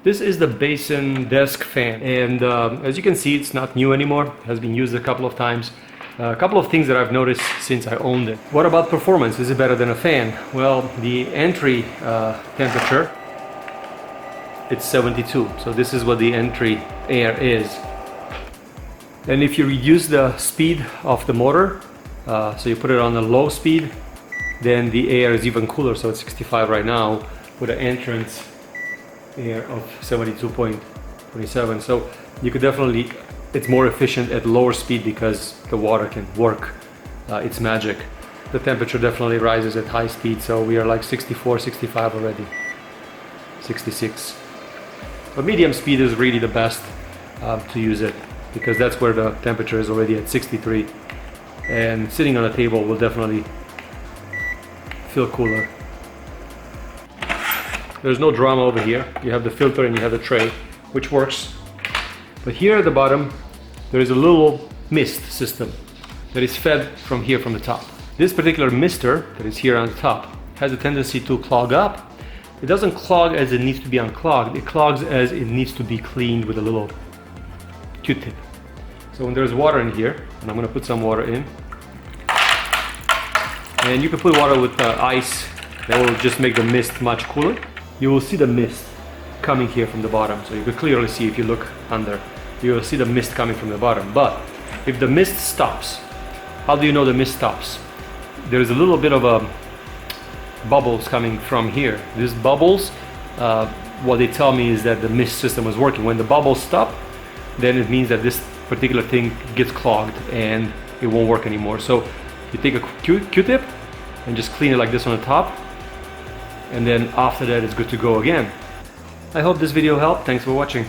This is the Basein desk fan, and as you can see, it's not new anymore. It has been used a couple of times. A couple of things that I've noticed since I owned it. What about performance? Is it better than a fan? Well, the entry temperature, it's 72. So this is what the entry air is. And if you reduce the speed of the motor, so you put it on a low speed, then the air is even cooler. So it's 65 right now with an entrance air of 72.27. So you could definitely, it's more efficient at lower speed because the water can work its magic. The temperature definitely rises at high speed, so we are like 64, 65 already, 66. But medium speed is really the best to use it, because that's where the temperature is already at 63, and sitting on a table will definitely feel cooler. There's no drama over here. You have the filter and you have the tray, which works. But here at the bottom, there is a little mist system that is fed from here from the top. This particular mister that is here on the top has a tendency to clog up. It doesn't clog as it needs to be unclogged. It clogs as it needs to be cleaned with a little Q-tip. So when there's water in here, and I'm going to put some water in, and you can put water with ice, that will just make the mist much cooler. You will see the mist coming here from the bottom, so you can clearly see if you look under. You will see the mist coming from the bottom. But if the mist stops, how do you know the mist stops? There's a little bit of a bubbles coming from here. These bubbles, what they tell me is that the mist system is working. When the bubbles stop, then it means that this particular thing gets clogged and it won't work anymore. So you take a Q-tip and just clean it like this on the top, and then after that it's good to go again. I hope this video helped. Thanks for watching.